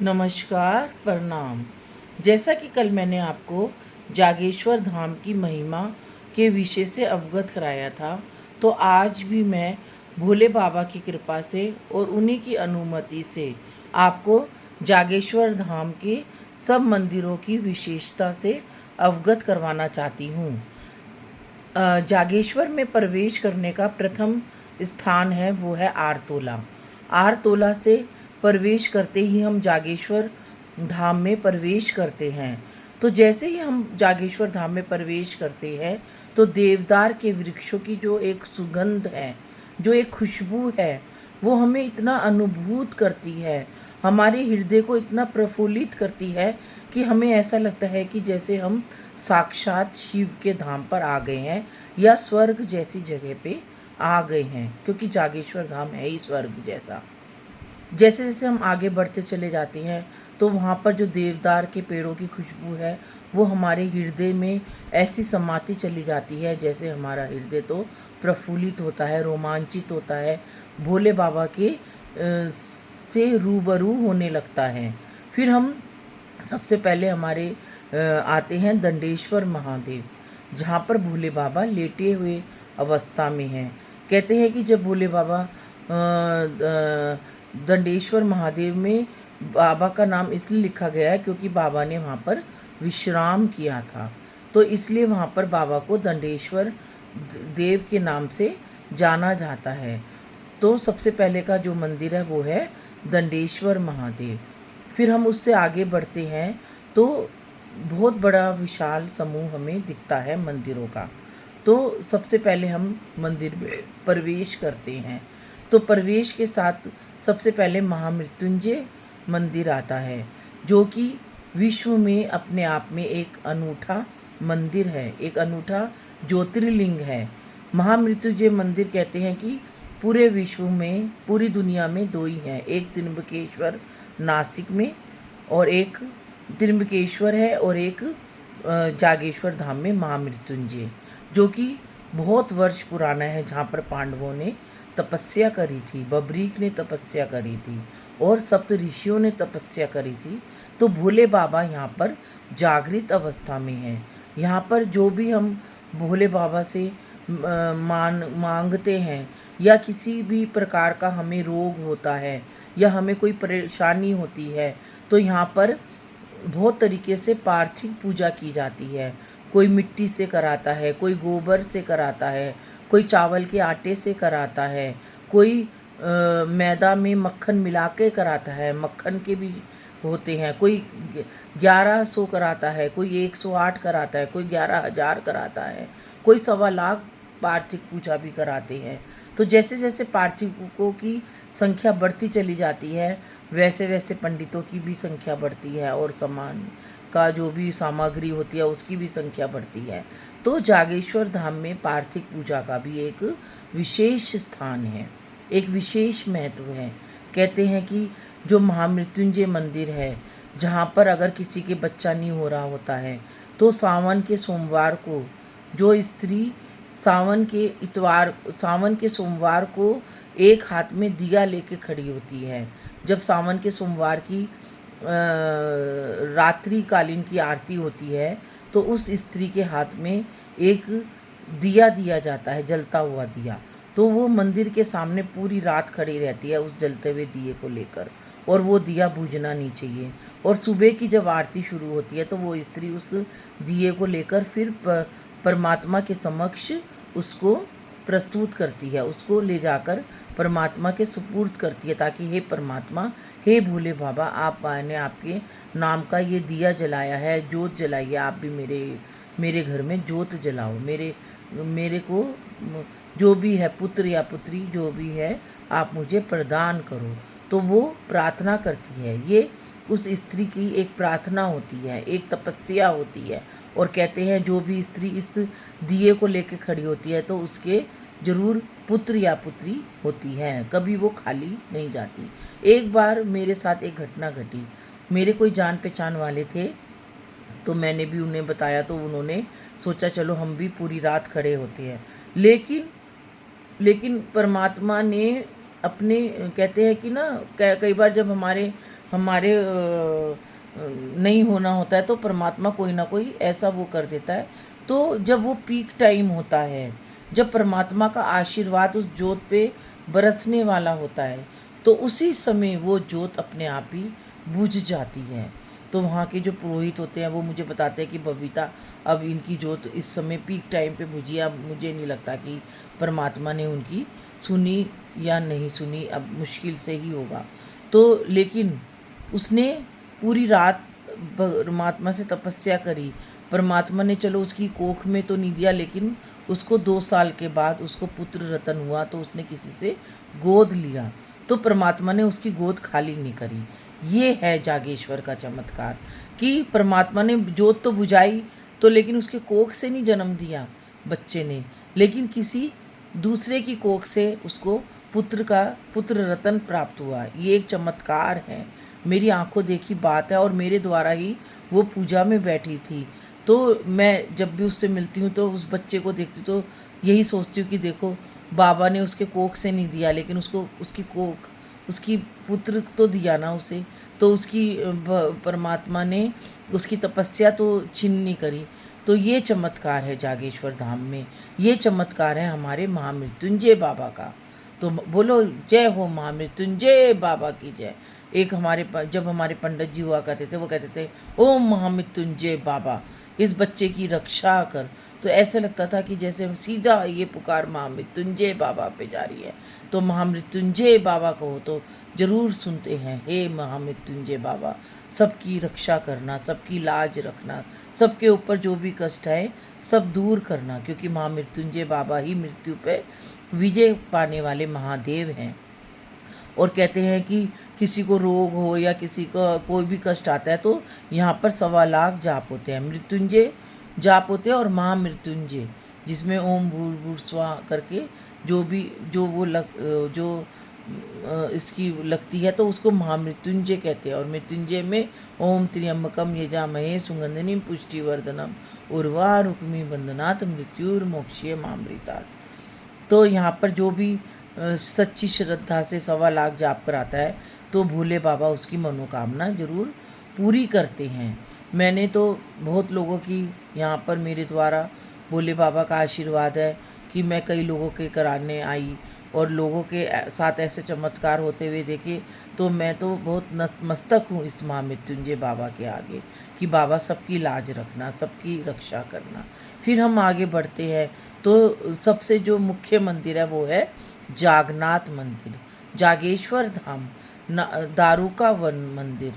नमस्कार, प्रणाम। जैसा कि कल मैंने आपको जागेश्वर धाम की महिमा के विषय से अवगत कराया था, तो आज भी मैं भोले बाबा की कृपा से और उन्हीं की अनुमति से आपको जागेश्वर धाम के सब मंदिरों की विशेषता से अवगत करवाना चाहती हूँ। जागेश्वर में प्रवेश करने का प्रथम स्थान है वो है आरतोला। आरतोला से प्रवेश करते ही हम जागेश्वर धाम में प्रवेश करते हैं। तो जैसे ही हम जागेश्वर धाम में प्रवेश करते हैं तो देवदार के वृक्षों की जो एक सुगंध है, जो एक खुशबू है, वो हमें इतना अनुभूत करती है, हमारे हृदय को इतना प्रफुल्लित करती है कि हमें ऐसा लगता है कि जैसे हम साक्षात शिव के धाम पर आ गए हैं या स्वर्ग जैसी जगह पे आ गए हैं, क्योंकि जागेश्वर धाम है ही स्वर्ग जैसा। जैसे जैसे हम आगे बढ़ते चले जाते हैं तो वहाँ पर जो देवदार के पेड़ों की खुशबू है वो हमारे हृदय में ऐसी समाती चली जाती है, जैसे हमारा हृदय तो प्रफुल्लित होता है, रोमांचित होता है, भोले बाबा के से रूबरू होने लगता है। फिर हम सबसे पहले हमारे आते हैं दंडेश्वर महादेव, जहाँ पर भोले बाबा लेटे हुए अवस्था में हैं। कहते हैं कि जब भोले बाबा दंडेश्वर महादेव में बाबा का नाम इसलिए लिखा गया है क्योंकि बाबा ने वहाँ पर विश्राम किया था, तो इसलिए वहाँ पर बाबा को दंडेश्वर देव के नाम से जाना जाता है। तो सबसे पहले का जो मंदिर है वो है दंडेश्वर महादेव। फिर हम उससे आगे बढ़ते हैं तो बहुत बड़ा विशाल समूह हमें दिखता है मंदिरों का। तो सबसे पहले हम मंदिर में प्रवेश करते हैं। तो प्रवेश के साथ सबसे पहले महामृत्युंजय मंदिर आता है, जो कि विश्व में अपने आप में एक अनूठा मंदिर है, एक अनूठा ज्योतिर्लिंग है। महामृत्युंजय मंदिर कहते हैं कि पूरे विश्व में, पूरी दुनिया में दो ही हैं, एक त्र्यंबकेश्वर नासिक में और एक त्र्यंबकेश्वर है और एक जागेश्वर धाम में महामृत्युंजय, जो कि बहुत वर्ष पुराना है, जहाँ पर पांडवों ने तपस्या करी थी, बब्रीक ने तपस्या करी थी और सप्त ऋषियों ने तपस्या करी थी। तो भोले बाबा यहाँ पर जागृत अवस्था में हैं। यहाँ पर जो भी हम भोले बाबा से मांगते हैं या किसी भी प्रकार का हमें रोग होता है या हमें कोई परेशानी होती है, तो यहाँ पर बहुत तरीके से पार्थिव पूजा की जाती है। कोई मिट्टी से कराता है, कोई गोबर से कराता है, कोई चावल के आटे से कराता है, कोई मैदा में मक्खन मिला के कराता है, मक्खन के भी होते हैं, कोई 1100 कराता है, कोई 108 कराता है, कोई 11,000 कराता है, कोई 1.25 लाख पार्थिव पूजा भी कराते हैं। तो जैसे जैसे पार्थिवों की संख्या बढ़ती चली जाती है वैसे वैसे पंडितों की भी संख्या बढ़ती है और सामान का जो भी सामग्री होती है उसकी भी संख्या बढ़ती है। तो जागेश्वर धाम में पार्थिव पूजा का भी एक विशेष स्थान है, एक विशेष महत्व है। कहते हैं कि जो महामृत्युंजय मंदिर है, जहाँ पर अगर किसी के बच्चा नहीं हो रहा होता है तो सावन के सोमवार को जो स्त्री सावन के सोमवार को एक हाथ में दिया लेके खड़ी होती है, जब सावन के सोमवार की रात्रि कालीन की आरती होती है तो उस स्त्री के हाथ में एक दिया दिया जाता है, जलता हुआ दिया। तो वो मंदिर के सामने पूरी रात खड़ी रहती है उस जलते हुए दिए को लेकर, और वो दिया बुझना नहीं चाहिए। और सुबह की जब आरती शुरू होती है तो वो स्त्री उस दिए को लेकर फिर परमात्मा के समक्ष उसको प्रस्तुत करती है, उसको ले जाकर परमात्मा के सुपुर्द करती है, ताकि हे परमात्मा, हे भोले बाबा, आपने आपके नाम का ये दिया जलाया है, जोत जलाई है, आप भी मेरे घर में जोत जलाओ, मेरे को जो भी है पुत्र या पुत्री जो भी है आप मुझे प्रदान करो। तो वो प्रार्थना करती है, ये उस स्त्री की एक प्रार्थना होती है, एक तपस्या होती है। और कहते हैं जो भी स्त्री इस दिए को लेकर खड़ी होती है तो उसके जरूर पुत्र या पुत्री होती है, कभी वो खाली नहीं जाती। एक बार मेरे साथ एक घटना घटी। मेरे कोई जान पहचान वाले थे, तो मैंने भी उन्हें बताया, तो उन्होंने सोचा चलो हम भी पूरी रात खड़े होते हैं। लेकिन परमात्मा ने अपने, कहते हैं कि ना, कई बार जब हमारे हमारे नहीं होना होता है तो परमात्मा कोई ना कोई ऐसा वो कर देता है। तो जब वो पीक टाइम होता है, जब परमात्मा का आशीर्वाद उस जोत पे बरसने वाला होता है, तो उसी समय वो जोत अपने आप ही बुझ जाती है। तो वहाँ के जो पुरोहित होते हैं वो मुझे बताते हैं कि बबीता, अब इनकी जोत इस समय पीक टाइम पे बुझी है, अब मुझे नहीं लगता कि परमात्मा ने उनकी सुनी या नहीं सुनी, अब मुश्किल से ही होगा। तो लेकिन उसने पूरी रात परमात्मा से तपस्या करी। परमात्मा ने चलो उसकी कोख में तो नहीं दिया, लेकिन उसको 2 साल के बाद उसको पुत्र रतन हुआ, तो उसने किसी से गोद लिया, तो परमात्मा ने उसकी गोद खाली नहीं करी। ये है जागेश्वर का चमत्कार कि परमात्मा ने जोत तो बुझाई, तो लेकिन उसके कोख से नहीं जन्म दिया बच्चे ने, लेकिन किसी दूसरे की कोख से उसको पुत्र रतन प्राप्त हुआ। ये एक चमत्कार है, मेरी आंखों देखी बात है, और मेरे द्वारा ही वो पूजा में बैठी थी। तो मैं जब भी उससे मिलती हूँ तो उस बच्चे को देखती हूँ तो यही सोचती हूँ कि देखो, बाबा ने उसके कोख से नहीं दिया, लेकिन उसको उसकी कोख, उसकी पुत्र तो दिया ना उसे, तो उसकी परमात्मा ने उसकी तपस्या तो छीन नहीं करी। तो ये चमत्कार है जागेश्वर धाम में, ये चमत्कार है हमारे महामृत्युंजय बाबा का। तो बोलो जय हो महामृत्युंजय बाबा की जय। एक जब हमारे पंडित जी हुआ करते थे, वो कहते थे ओम महामृत्युंजय बाबा, इस बच्चे की रक्षा कर। तो ऐसा लगता था कि जैसे सीधा ये पुकार महामृत्युंजय बाबा पे जा रही है। तो महामृत्युंजय बाबा को तो जरूर सुनते हैं, हे महामृत्युंजय बाबा, सबकी रक्षा करना, सबकी लाज रखना, सबके ऊपर जो भी कष्ट है सब दूर करना, क्योंकि महामृत्युंजय बाबा ही मृत्यु पे विजय पाने वाले महादेव हैं। और कहते हैं कि किसी को रोग हो या किसी का कोई भी कष्ट आता है तो यहाँ पर 1.25 लाख जाप होते हैं, मृत्युंजय जाप होते हैं और महामृत्युंजय, जिसमें ओम भूर्भुव स्वः करके जो इसकी लगती है तो उसको महामृत्युंजय कहते हैं। और मृत्युंजय में ओम त्र्यंबकम यजामहे सुगंधिनीम पुष्टिवर्धनम उर्वारुकमी बंधनात् मृत्युर्मोक्षीय मामृतात्। तो यहाँ पर जो भी सच्ची श्रद्धा से 1.25 लाख जाप कराता है तो भोले बाबा उसकी मनोकामना जरूर पूरी करते हैं। मैंने तो बहुत लोगों की यहाँ पर मेरे द्वारा भोले बाबा का आशीर्वाद है कि मैं कई लोगों के कराने आई और लोगों के साथ ऐसे चमत्कार होते हुए देखे, तो मैं तो बहुत नतमस्तक हूँ इस महामृत्युंजय बाबा के आगे कि बाबा सबकी लाज रखना, सबकी रक्षा करना। फिर हम आगे बढ़ते हैं तो सबसे जो मुख्य मंदिर है वो है जागनाथ मंदिर, जागेश्वर धाम, दारुका वन मंदिर।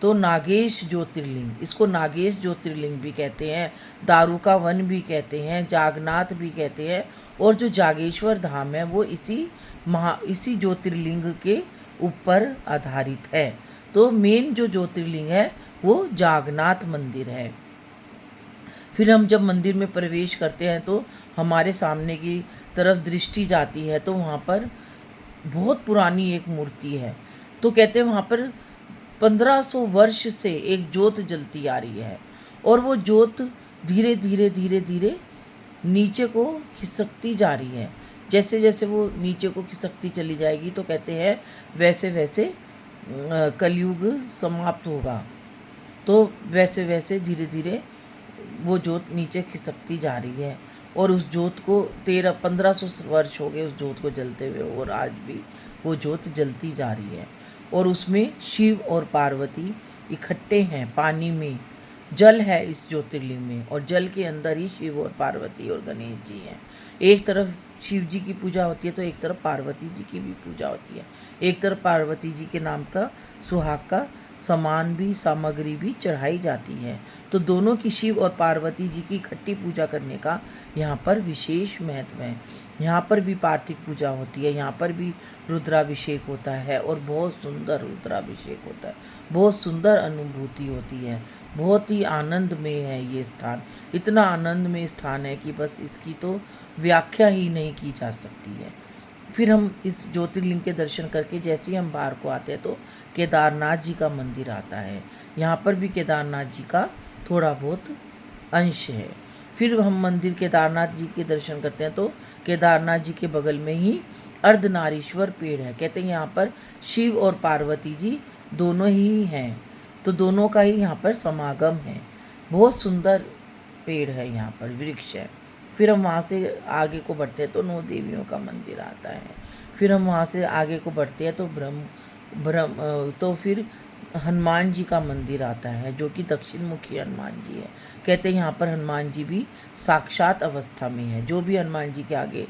तो नागेश ज्योतिर्लिंग, इसको नागेश ज्योतिर्लिंग भी कहते हैं, दारुका वन भी कहते हैं, जागनाथ भी कहते हैं। और जो जागेश्वर धाम है वो इसी ज्योतिर्लिंग के ऊपर आधारित है। तो मेन जो ज्योतिर्लिंग है वो जागनाथ मंदिर है। फिर हम जब मंदिर में प्रवेश करते हैं तो हमारे सामने की तरफ दृष्टि जाती है तो वहाँ पर बहुत पुरानी एक मूर्ति है। तो कहते हैं वहाँ पर 1500 वर्ष से एक जोत जलती आ रही है, और वो जोत धीरे धीरे धीरे धीरे नीचे को खिसकती जा रही है। जैसे जैसे वो नीचे को खिसकती चली जाएगी तो कहते हैं वैसे वैसे कलयुग समाप्त होगा। तो वैसे वैसे धीरे धीरे वो जोत नीचे खिसकती जा रही है, और उस जोत को 1500 वर्ष हो गए उस जोत को जलते हुए, और आज भी वो जोत जलती जा रही है। और उसमें शिव और पार्वती इकट्ठे हैं पानी में, जल है इस ज्योतिर्लिंग में, और जल के अंदर ही शिव और पार्वती और गणेश जी हैं। एक तरफ शिव जी की पूजा होती है तो एक तरफ पार्वती जी की भी पूजा होती है। एक तरफ पार्वती जी के नाम का सुहाग का सामग्री भी चढ़ाई जाती है। तो दोनों की, शिव और पार्वती जी की इकट्ठी पूजा करने का यहाँ पर विशेष महत्व है। यहाँ पर भी पार्थिव पूजा होती है, यहाँ पर भी रुद्राभिषेक होता है, और बहुत सुंदर रुद्राभिषेक होता है, बहुत सुंदर अनुभूति होती है, बहुत ही आनंदमय है ये स्थान। इतना आनंदमय स्थान है कि बस इसकी तो व्याख्या ही नहीं की जा सकती है। फिर हम इस ज्योतिर्लिंग के दर्शन करके जैसे ही हम बाहर को आते हैं तो केदारनाथ जी का मंदिर आता है। यहाँ पर भी केदारनाथ जी का थोड़ा बहुत अंश है। फिर हम मंदिर केदारनाथ जी के दर्शन करते हैं तो केदारनाथ जी के बगल में ही अर्धनारीश्वर पेड़ है। कहते हैं यहाँ पर शिव और पार्वती जी दोनों ही हैं, तो दोनों का ही यहाँ पर समागम है। बहुत सुंदर पेड़ है, यहाँ पर वृक्ष है। फिर हम वहाँ से आगे को बढ़ते हैं तो 9 देवियों का मंदिर आता है। फिर हम वहाँ से आगे को बढ़ते हैं तो तो फिर हनुमान जी का मंदिर आता है, जो कि दक्षिण मुखी हनुमान जी है। कहते हैं यहाँ पर हनुमान जी भी साक्षात अवस्था में है। जो भी हनुमान जी के आगे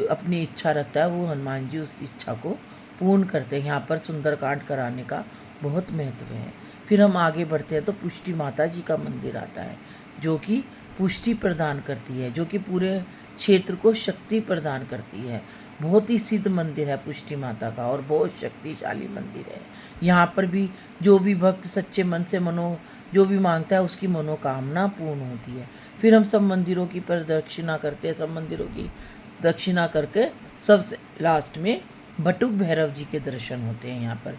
अपनी इच्छा रखता है, वो हनुमान जी उस इच्छा को पूर्ण करते हैं। यहाँ पर सुंदरकांड कराने का बहुत महत्व है। फिर हम आगे बढ़ते हैं तो पुष्टि माता जी का मंदिर आता है, जो कि पुष्टि प्रदान करती है, जो कि पूरे क्षेत्र को शक्ति प्रदान करती है। बहुत ही सिद्ध मंदिर है पुष्टि माता का, और बहुत शक्तिशाली मंदिर है। यहाँ पर भी जो भी भक्त सच्चे मन से जो भी मांगता है उसकी मनोकामना पूर्ण होती है। फिर हम सब मंदिरों की प्रदक्षिणा करते हैं। सब मंदिरों की दक्षिणा करके सबसे लास्ट में बटुक भैरव जी के दर्शन होते हैं। यहाँ पर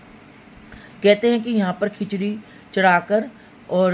कहते हैं कि यहाँ पर खिचड़ी चढ़ाकर, और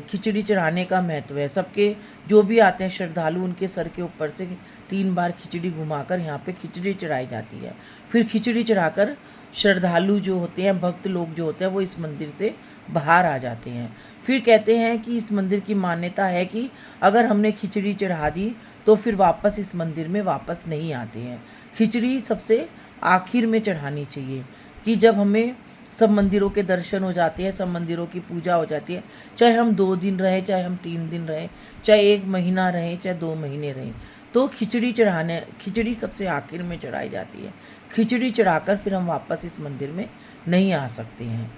खिचड़ी चढ़ाने का महत्व है। सबके जो भी आते हैं श्रद्धालु, उनके सर के ऊपर से 3 बार खिचड़ी घुमाकर यहाँ पे खिचड़ी चढ़ाई जाती है। फिर खिचड़ी चढ़ाकर श्रद्धालु जो होते हैं, भक्त लोग जो होते हैं, वो इस मंदिर से बाहर आ जाते हैं। फिर कहते हैं कि इस मंदिर की मान्यता है कि अगर हमने खिचड़ी चढ़ा दी तो फिर वापस इस मंदिर में वापस नहीं आते हैं। खिचड़ी सबसे आखिर में चढ़ानी चाहिए, कि जब हमें सब मंदिरों के दर्शन हो जाते हैं, सब मंदिरों की पूजा हो जाती है, चाहे हम 2 दिन रहें, चाहे हम 3 दिन रहें, चाहे 1 महीना रहें, चाहे 2 महीने रहें, तो खिचड़ी सबसे आखिर में चढ़ाई जाती है। खिचड़ी चढ़ाकर फिर हम वापस इस मंदिर में नहीं आ सकते हैं।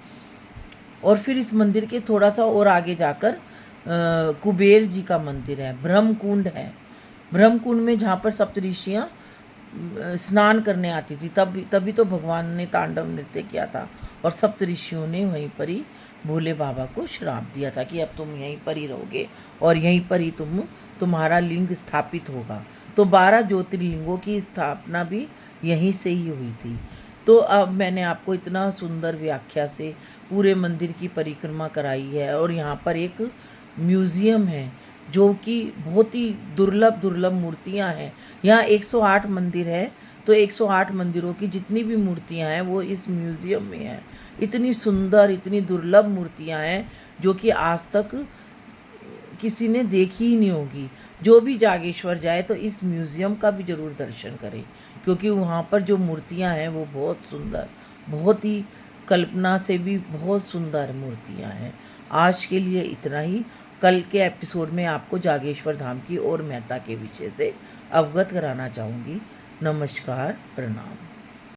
और फिर इस मंदिर के थोड़ा सा और आगे जाकर कुबेर जी का मंदिर है, ब्रह्मकुंड है। ब्रह्मकुंड में जहाँ पर सप्तऋषियाँ स्नान करने आती थी, तभी तो भगवान ने तांडव नृत्य किया था, और सप्तऋषियों ने वहीं पर ही भोले बाबा को श्राप दिया था कि अब तुम यहीं पर ही रहोगे और यहीं पर ही तुम्हारा लिंग स्थापित होगा। तो 12 ज्योतिर्लिंगों की स्थापना भी यहीं से ही हुई थी। तो अब मैंने आपको इतना सुंदर व्याख्या से पूरे मंदिर की परिक्रमा कराई है, और यहाँ पर एक म्यूज़ियम है जो कि बहुत ही दुर्लभ मूर्तियाँ हैं। यहाँ 108 मंदिर है, तो 108 मंदिरों की जितनी भी मूर्तियाँ हैं वो इस म्यूज़ियम में है। इतनी सुंदर, इतनी दुर्लभ मूर्तियाँ हैं जो कि आज तक किसी ने देखी ही नहीं होगी। जो भी जागेश्वर जाए तो इस म्यूज़ियम का भी ज़रूर दर्शन करें, क्योंकि वहाँ पर जो मूर्तियाँ हैं वो बहुत सुंदर, बहुत ही कल्पना से भी बहुत सुंदर मूर्तियाँ हैं। आज के लिए इतना ही। कल के एपिसोड में आपको जागेश्वर धाम की और महत्ता के विषय से अवगत कराना चाहूँगी। नमस्कार, प्रणाम।